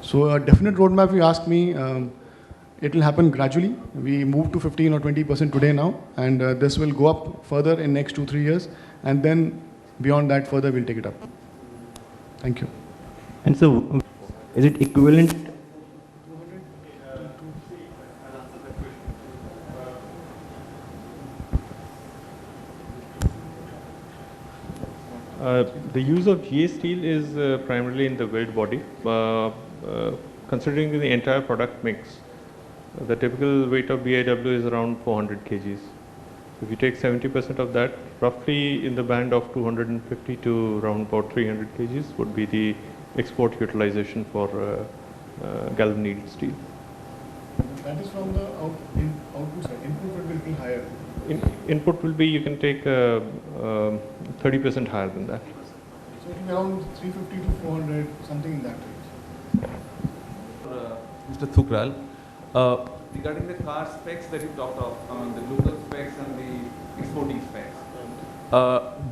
So a definite roadmap, if you ask me, it will happen gradually. We move to 15 or 20% today now, and this will go up further in next 2-3 years, and then beyond that further we'll take it up. Thank you. And so, is it equivalent? The use of GA steel is primarily in the weld body. Considering the entire product mix, the typical weight of BIW is around 400 kgs. If you take 70% of that, roughly in the band of 250 to around about 300 kgs would be the export utilization for galvanized steel. That is from the output side. Input will be higher. Input will be, you can take 30% higher than that. So it will be around 350 to 400, something in that range. Mr. Thukral, regarding the car specs that you talked of, the local specs and the exporting specs,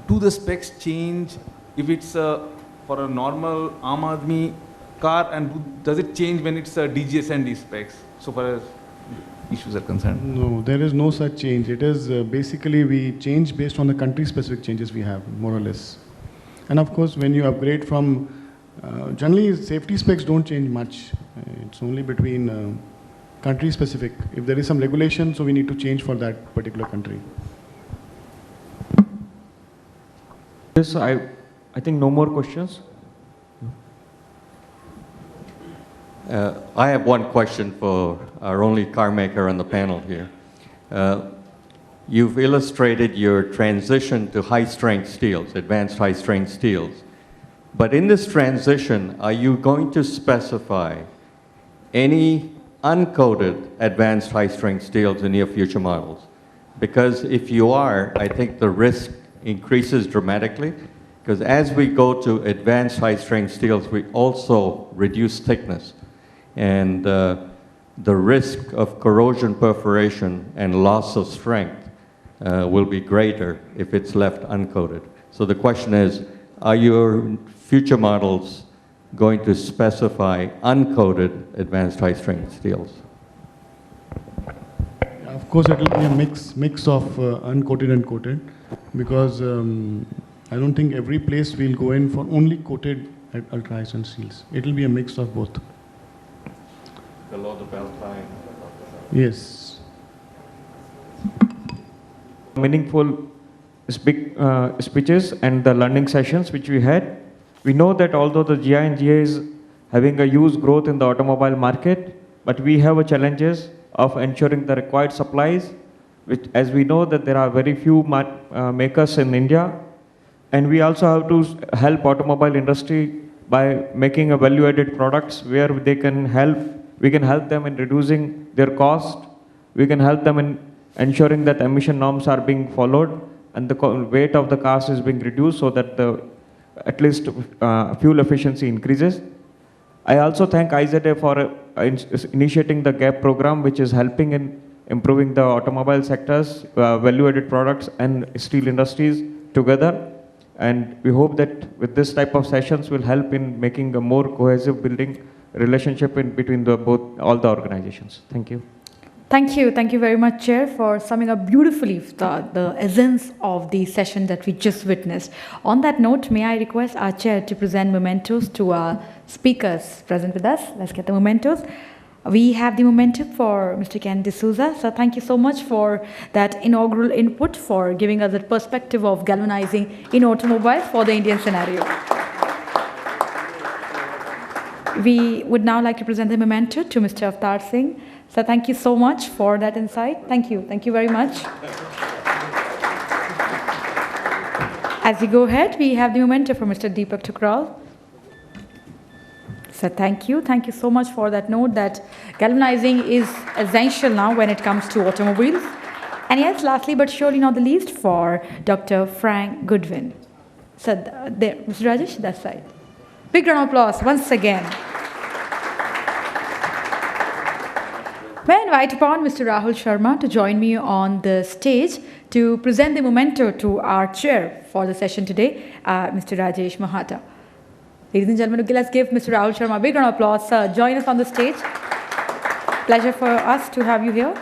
do the specs change if it's for a normal Aam Aadmi car, and does it change when it's a DGSND specs, so far as issues are concerned? No, there is no such change. It is basically we change based on the country-specific changes we have, more or less. And of course, when you upgrade from, generally safety specs don't change much. It's only between country-specific. If there is some regulation, so we need to change for that particular country. Yes, I think no more questions. I have one question for our only car maker on the panel here. You've illustrated your transition to high-strength steels, advanced high-strength steels. But in this transition, are you going to specify any uncoated advanced high-strength steels in your future models? Because if you are, I think the risk increases dramatically, because as we go to advanced high-strength steels, we also reduce thickness. And the risk of corrosion, perforation, and loss of strength will be greater if it's left uncoated. So the question is, are your future models going to specify uncoated advanced high-strength steels? Yeah, of course, it will be a mix of uncoated and coated, because I don't think every place will go in for only coated ultra-high-strength steels. It will be a mix of both. Below the belt line. Yes. Meaningful speeches and the learning sessions which we had. We know that although the GI and GA is having a huge growth in the automobile market, but we have a challenges of ensuring the required supplies, which, as we know that there are very few makers in India, and we also have to help automobile industry by making a value-added products where they can help. We can help them in reducing their cost. We can help them in ensuring that emission norms are being followed and the weight of the cars is being reduced so that at least fuel efficiency increases. I also thank IZA for initiating the GAP program, which is helping in improving the automobile sectors, value-added products and steel industries together. And we hope that with this type of sessions will help in making a more cohesive building relationship in between all the organizations. Thank you. Thank you. Thank you very much, Chair, for summing up beautifully the essence of the session that we just witnessed. On that note, may I request our Chair to present mementos to our speakers present with us. Let's get the mementos. We have the memento for Mr. Ken D'Souza. So thank you so much for that inaugural input, for giving us a perspective of galvanizing in automobiles for the Indian scenario. We would now like to present the memento to Mr. Avtar Singh. So thank you so much for that insight. Thank you. Thank you very much. As we go ahead, we have the memento for Mr. Deepak Thukral. So thank you. Thank you so much for that note that galvanizing is essential now when it comes to automobiles. And yes, lastly but surely not the least, for Dr. Frank Goodwin. So there, Mr. Rajesh, that side. Big round of applause once again. May I invite upon Mr. Rahul Sharma to join me on the stage to present the memento to our chair for the session today, Mr. Rajesh Mahata. Ladies and gentlemen, okay, let's give Mr. Rahul Sharma a big round of applause. Sir, join us on the stage. Pleasure for us to have you here.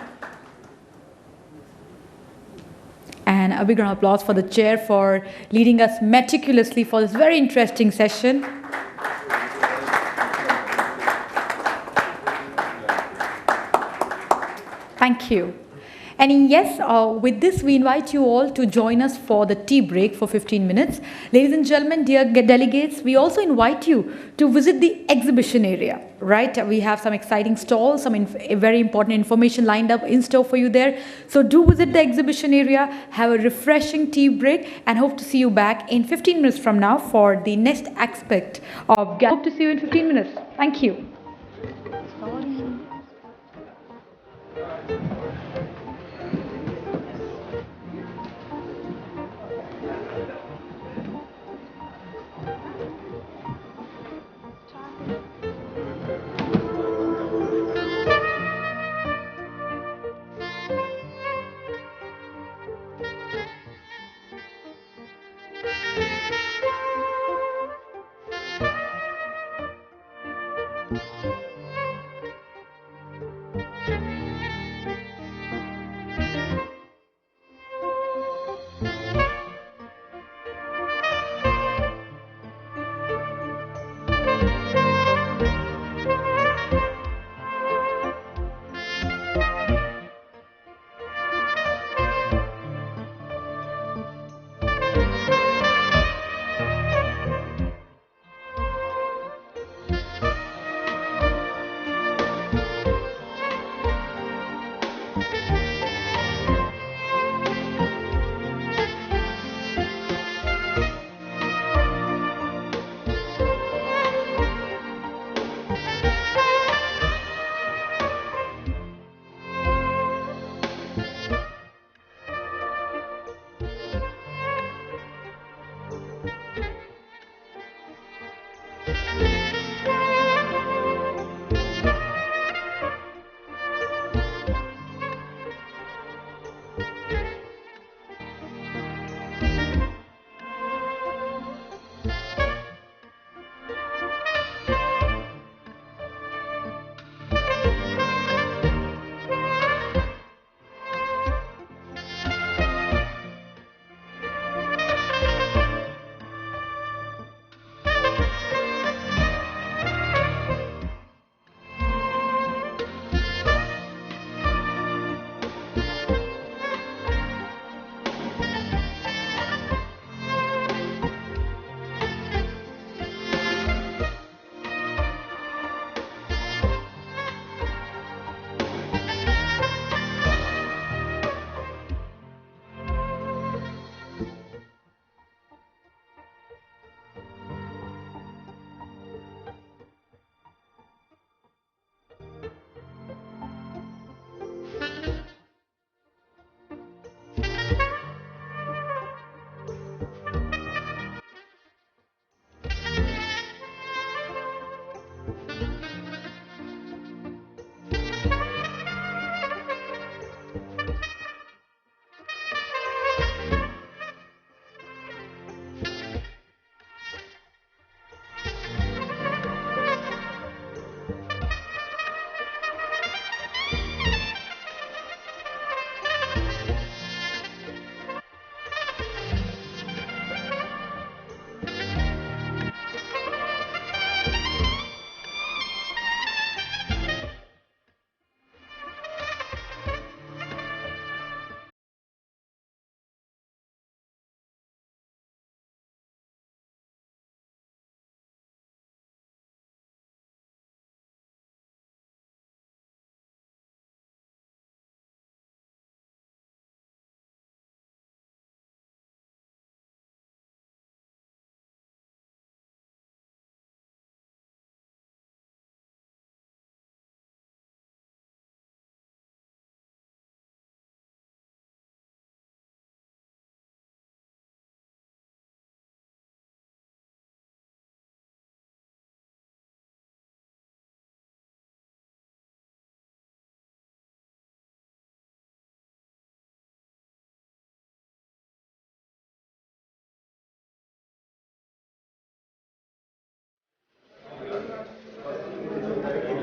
And a big round of applause for the chair for leading us meticulously for this very interesting session. Thank you. And yes, with this, we invite you all to join us for the tea break for 15 minutes. Ladies and gentlemen, dear delegates, we also invite you to visit the exhibition area, right? We have some exciting stalls, some very important information lined up in store for you there. So do visit the exhibition area, have a refreshing tea break, and hope to see you back in 15 minutes from now for the next aspect of Hope to see you in 15 minutes. Thank you.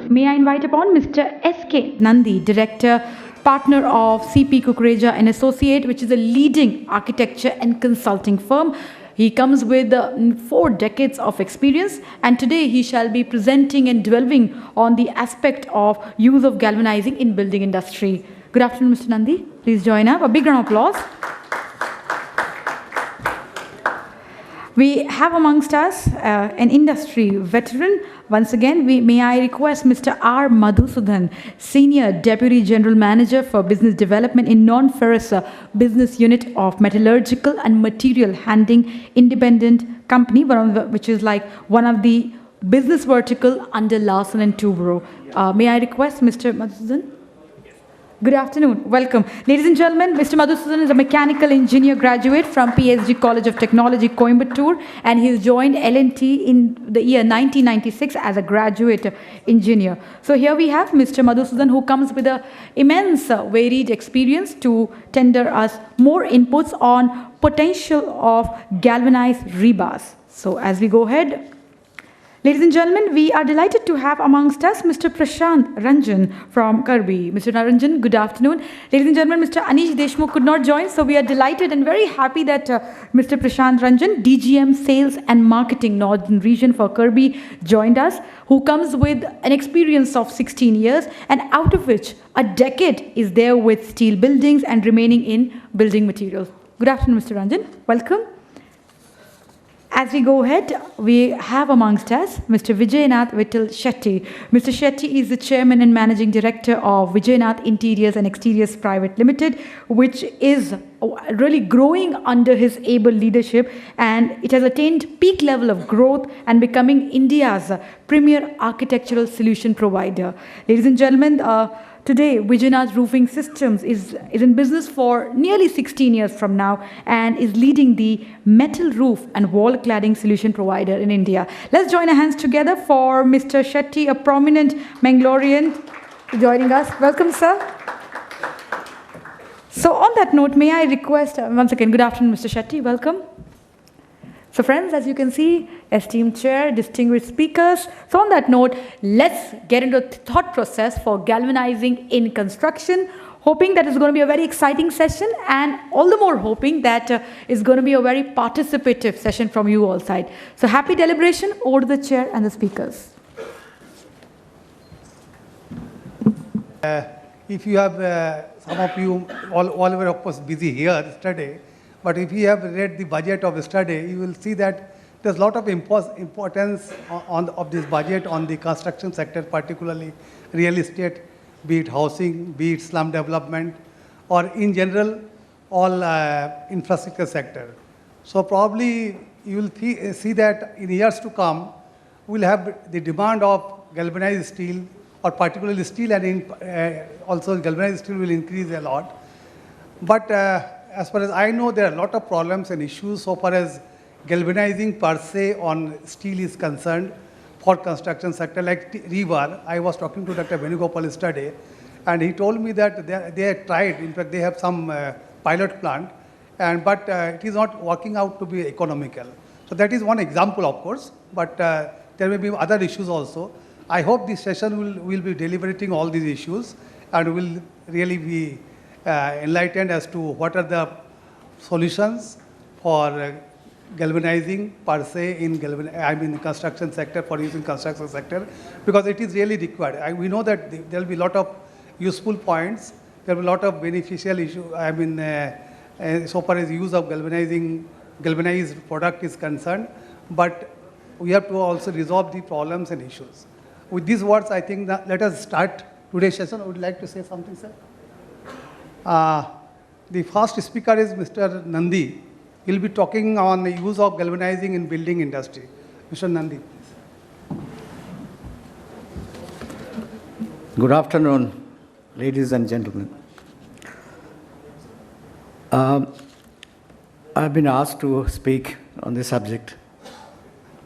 may I invite upon Mr. S.K. Nandi, Director, Partner of C.P. Kukreja and Associate, which is a leading architecture and consulting firm. He comes with 4 decades of experience, and today he shall be presenting and delving on the aspect of use of galvanizing in building industry. Good afternoon, Mr. Nandi. Please join up. A big round of applause. We have amongst us an industry veteran. Once again, may I request Mr. R. Madhusudan, Senior Deputy General Manager for Business Development in Non-Ferrous Business Unit of Metallurgical and Material Handling Independent Company, which is like one of the business vertical under Larsen and Toubro. May I request Mr. Madhusudan? Good afternoon. Welcome. Ladies and gentlemen, Mr. Madhusudan is a mechanical engineer graduate from PSG College of Technology, Coimbatore, and he's joined L&T in the year 1996 as a graduate engineer. So here we have Mr. Madhusudan, who comes with an immense varied experience to tender us more inputs on potential of galvanized rebars. So as we go ahead, ladies and gentlemen, we are delighted to have amongst us Mr. Prashant Ranjan from Kirby. Mr. Ranjan, good afternoon. Ladies and gentlemen, Mr. Anish Deshmukh could not join, so we are delighted and very happy that Mr. Prashant Ranjan, DGM Sales and Marketing Northern Region for Kirby, joined us, who comes with an experience of 16 years, and out of which a decade is there with steel buildings and remaining in building materials. Good afternoon, Mr. Ranjan. Welcome. As we go ahead, we have amongst us Mr. Vijayanath Vittal Shetty. Mr. Shetty is the Chairman and Managing Director of Vijayanath Interiors and Exteriors Private Limited, which is really growing under his able leadership, and it has attained peak level of growth and becoming India's premier architectural solution provider. Ladies and gentlemen, today, Vijayanath Roofing Systems is in business for nearly 16 years from now and is leading the metal roof and wall cladding solution provider in India. Let's join our hands together for Mr. Shetty, a prominent Mangalorean, joining us. Welcome, sir. So on that note, may I request, once again, good afternoon, Mr. Shetty. Welcome. So friends, as you can see, esteemed chair, distinguished speakers. So on that note, let's get into the thought process for galvanizing in construction, hoping that it's going to be a very exciting session, and all the more hoping that it's going to be a very participative session from you all side. So happy deliberation, over to the chair and the speakers. If you have, some of you, all were of course busy here yesterday, but if you have read the budget of yesterday, you will see that there's a lot of importance of this budget on the construction sector, particularly real estate, be it housing, be it slum development, or in general, all infrastructure sector. So probably you will see that in years to come, we'll have the demand of galvanized steel, or particularly steel, and also galvanized steel will increase a lot. But as far as I know, there are a lot of problems and issues so far as galvanizing per se on steel is concerned for construction sector, like rebar. I was talking to Dr. Venugopal yesterday, and he told me that they have tried, in fact, they have some pilot plant, but it is not working out to be economical. So that is one example, of course, but there may be other issues also. I hope this session will be deliberating all these issues and will really be enlightened as to what are the solutions for galvanizing per se in construction sector, for using construction sector, because it is really required. We know that there will be a lot of useful points, there will be a lot of beneficial issues, so far as use of galvanized product is concerned, but we have to also resolve the problems and issues. With these words, I think that let us start today's session. Would you like to say something, sir? The first speaker is Mr. Nandi. He'll be talking on the use of galvanizing in building industry. Mr. Nandi, please. Good afternoon, ladies and gentlemen. I've been asked to speak on this subject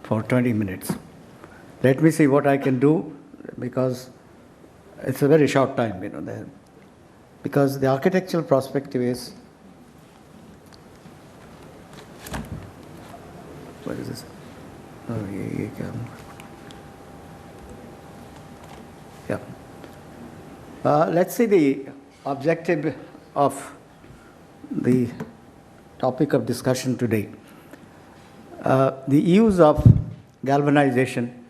for 20 minutes. Let me see what I can do, because it's a very short time, because the architectural perspective is, what is this? Yeah. Let's see the objective of the topic of discussion today. The use of galvanization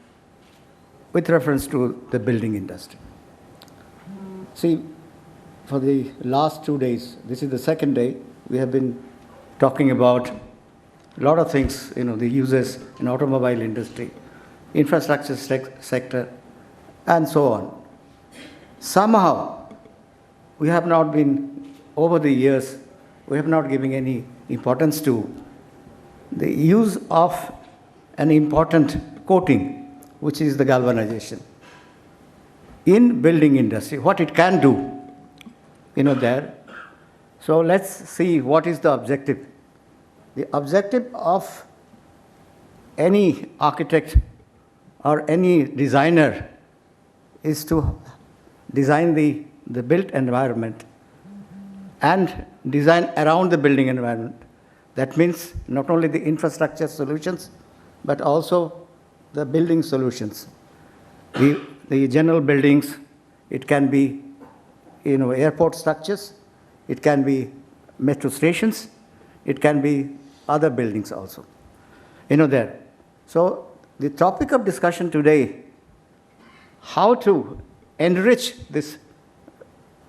with reference to the building industry. See, for the last 2 days, this is the second day, we have been talking about a lot of things, the uses in automobile industry, infrastructure sector, and so on. Somehow, we have not been, over the years, we have not given any importance to the use of an important coating, which is the galvanization. In building industry, what it can do, there. So let's see what is the objective. The objective of any architect or any designer is to design the built environment and design around the building environment. That means not only the infrastructure solutions, but also the building solutions. The general buildings, it can be airport structures, it can be metro stations, it can be other buildings also, there. So the topic of discussion today, how to enrich this,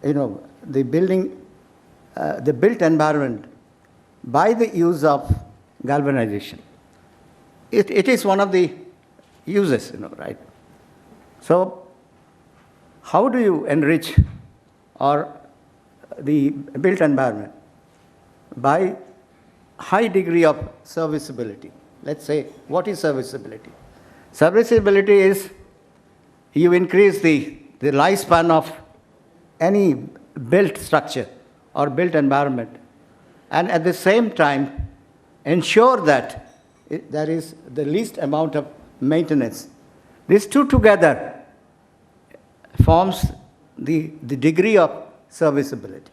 the building, the built environment by the use of galvanization. It is one of the uses, right? So how do you enrich or the built environment? By high degree of serviceability. Let's say, what is serviceability? Serviceability is you increase the lifespan of any built structure or built environment, and at the same time ensure that there is the least amount of maintenance. These two together forms the degree of serviceability.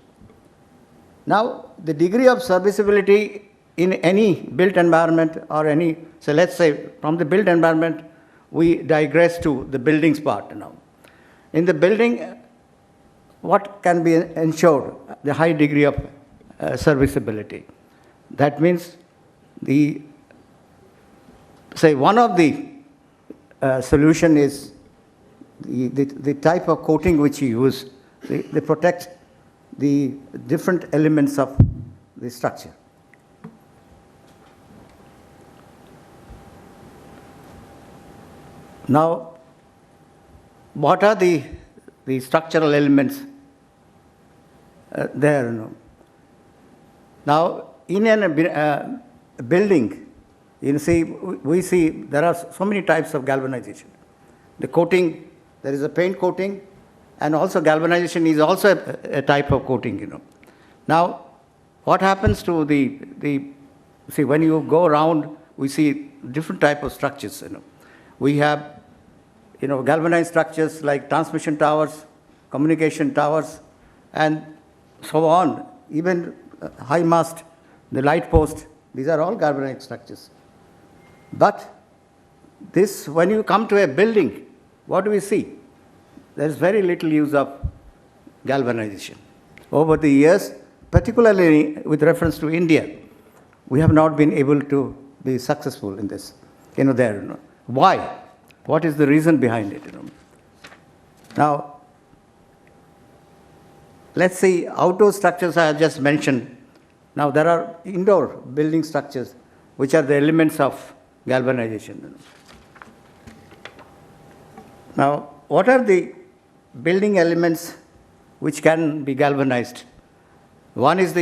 Now, the degree of serviceability in any built environment or any, so let's say from the built environment, we digress to the buildings part now. In the building, what can be ensured? The high degree of serviceability. That means one of the solution is the type of coating which you use. They protect the different elements of the structure. Now, what are the structural elements there? Now, in a building, we see there are so many types of galvanization. The coating, there is a paint coating, and also galvanization is also a type of coating, Now, what happens to when you go around, we see different type of structures, We have, galvanized structures like transmission towers, communication towers, and so on. Even high mast, the light post, these are all galvanized structures. But when you come to a building, what do we see? There is very little use of galvanization. Over the years, particularly with reference to India, we have not been able to be successful in this, there. Why? What is the reason behind it, Now, let's see, outdoor structures I have just mentioned. Now, there are indoor building structures, which are the elements of galvanization. Now, what are the building elements which can be galvanized? One is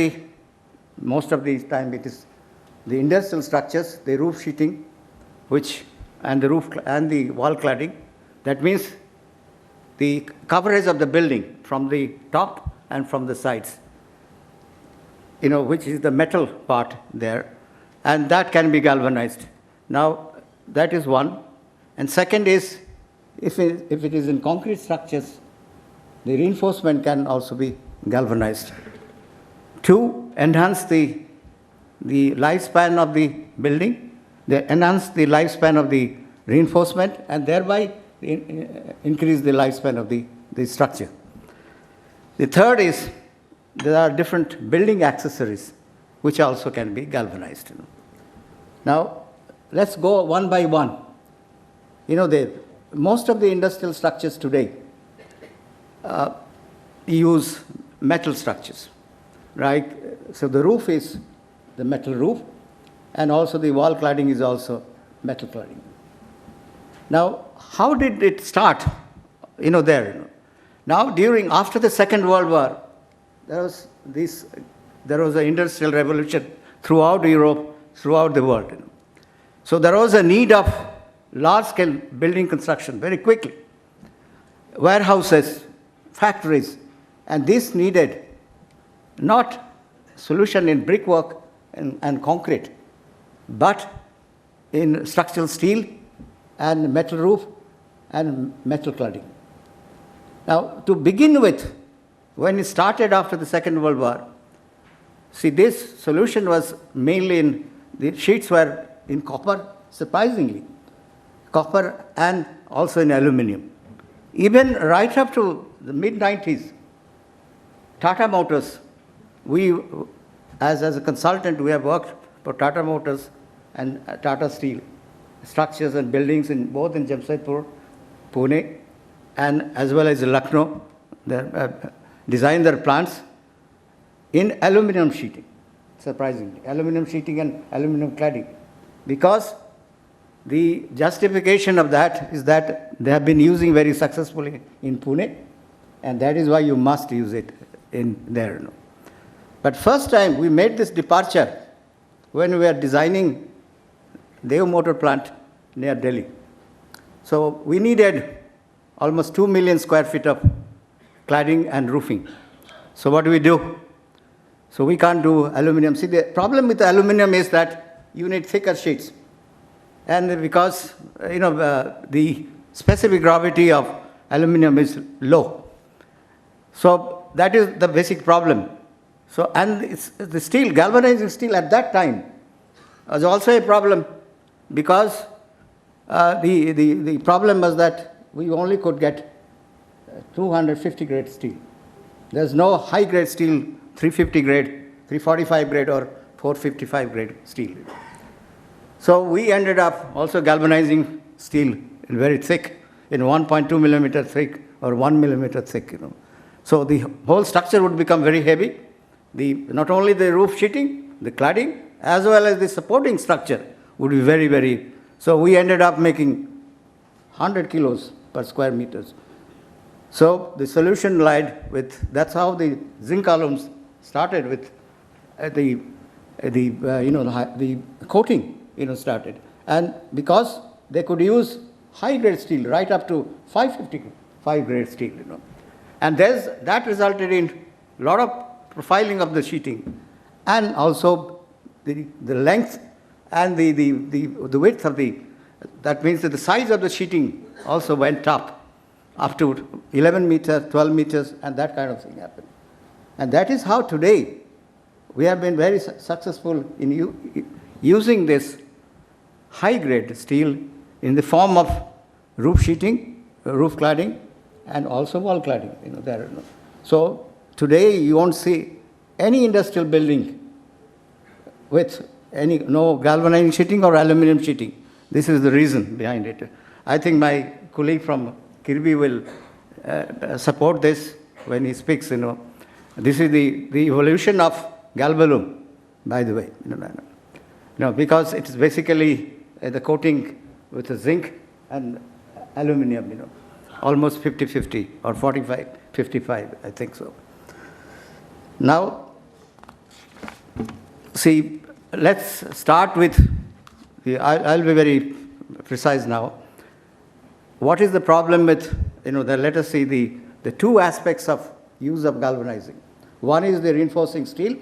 most of the time it is the industrial structures, the roof sheeting, and the wall cladding. That means the coverage of the building from the top and from the sides, which is the metal part there, and that can be galvanized. Now, that is one. And second is, if it is in concrete structures, the reinforcement can also be galvanized. To enhance the lifespan of the building, they enhance the lifespan of the reinforcement, and thereby increase the lifespan of the structure. The third is there are different building accessories which also can be galvanized. Now, let's go one by one. Most of the industrial structures today use metal structures, right? So the roof is the metal roof, and also the wall cladding is also metal cladding. Now, how did it start? There. Now, after the Second World War, there was an industrial revolution throughout Europe, throughout the world. So there was a need of large-scale building construction very quickly. Warehouses, factories, and this needed not solution in brickwork and concrete, but in structural steel and metal roof and metal cladding. Now, to begin with, when it started after the Second World War, see, this solution was mainly the sheets were in copper, surprisingly, copper and also in aluminum. Even right up to the mid-90s, Tata Motors, as a consultant, we have worked for Tata Motors and Tata Steel, structures and buildings both in Jamshedpur, Pune, and as well as Lucknow. They designed their plants in aluminum sheeting, surprisingly, aluminum sheeting and aluminum cladding, because the justification of that is that they have been using very successfully in Pune, and that is why you must use it in there. But first time we made this departure when we were designing Dev Motor Plant near Delhi. So we needed almost 2 million square feet of cladding and roofing. So what do? So we can't do aluminum. See, the problem with aluminum is that you need thicker sheets. And because, the specific gravity of aluminum is low. So that is the basic problem. So, and the steel, galvanizing steel at that time was also a problem, because the problem was that we only could get 250 grade steel. There's no high grade steel, 350 grade, 345 grade or 455 grade steel. So we ended up also galvanizing steel in very thick, in 1.2 millimeter thick or 1 millimeter thick. So the whole structure would become very heavy. Not only the roof sheeting, the cladding, as well as the supporting structure would be very, very. So we ended up making 100 kilos per square meters. So the solution lied with, that's how the zinc columns started with the coating, started. And because they could use high grade steel right up to 555 grade steel, And that resulted in a lot of profiling of the sheeting, and also the length and the width of that means that the size of the sheeting also went up to 11 meters, 12 meters, and that kind of thing happened. And that is how today we have been very successful in using this high-grade steel in the form of roof sheeting, roof cladding, and also wall cladding. So today you won't see any industrial building with no galvanizing sheeting or aluminum sheeting. This is the reason behind it. I think my colleague from Kirby will support this when he speaks. This is the evolution of galvalume, by the way. Because it is basically the coating with the zinc and aluminum. Almost 50-50 or 45-55, I think so. Now, see, let's start with, I'll be very precise now. What is the problem with, let us see the two aspects of use of galvanizing. One is the reinforcing steel,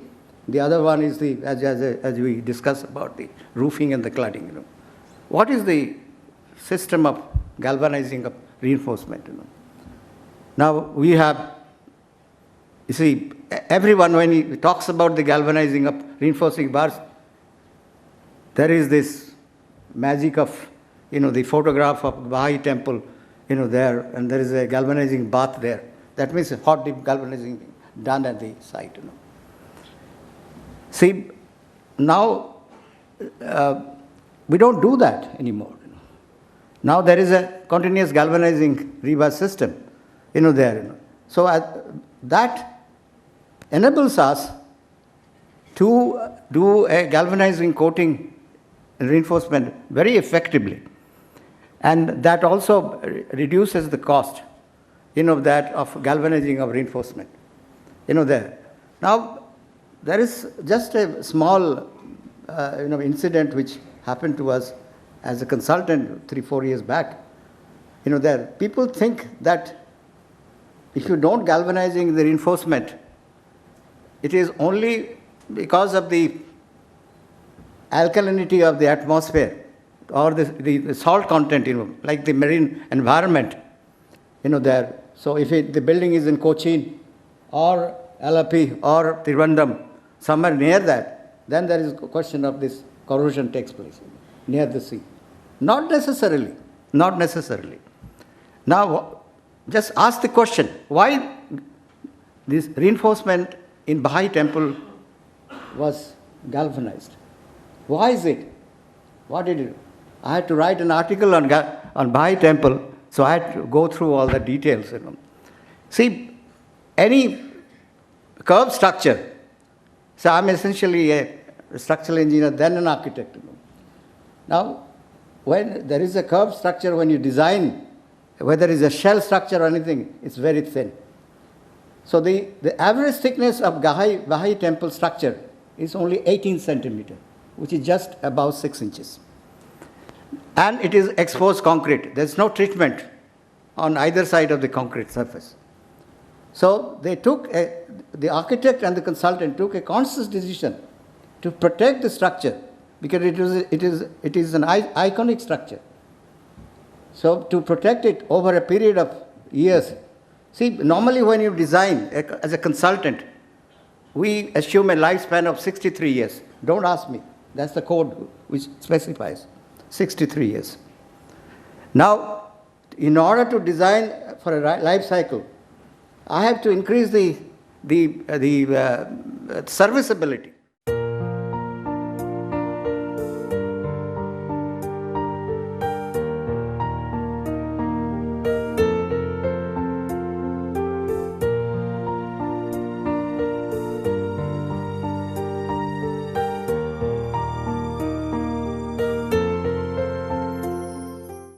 the other one is as we discussed about the roofing and the cladding. What is the system of galvanizing of reinforcement? Now we have, you see, everyone when he talks about the galvanizing of reinforcing bars, there is this magic of, the photograph of Baha'i temple there, and there is a galvanizing bath there. That means hot dip galvanizing done at the site. See, now we don't do that anymore. Now there is a continuous galvanizing rebar system, there. So that enables us to do a galvanizing coating and reinforcement very effectively. And that also reduces the cost, that of galvanizing of reinforcement, there. Now, there is just a small, incident which happened to us as a consultant 3-4 years back. There, people think that if you don't galvanizing the reinforcement, it is only because of the alkalinity of the atmosphere or the salt content, like the marine environment, there. So if the building is in Cochin or Alapi or Trivandrum, somewhere near that, then there is a question of this corrosion takes place near the sea. Not necessarily. Not necessarily. Now, just ask the question, why this reinforcement in Bahai temple was galvanized? Why is it? What did you do? I had to write an article on Bahai temple, so I had to go through all the details. See, any curved structure, so I'm essentially a structural engineer, then an architect. Now, when there is a curved structure, when you design, whether it's a shell structure or anything, it's very thin. So the average thickness of Bahai temple structure is only 18 centimeter, which is just about 6 inches. And it is exposed concrete. There's no treatment on either side of the concrete surface. So they took, the architect and the consultant took a conscious decision to protect the structure because it is an iconic structure. So to protect it over a period of years, see, normally when you design as a consultant, we assume a lifespan of 63 years. Don't ask me. That's the code which specifies 63 years. Now, in order to design for a life cycle, I have to increase the serviceability.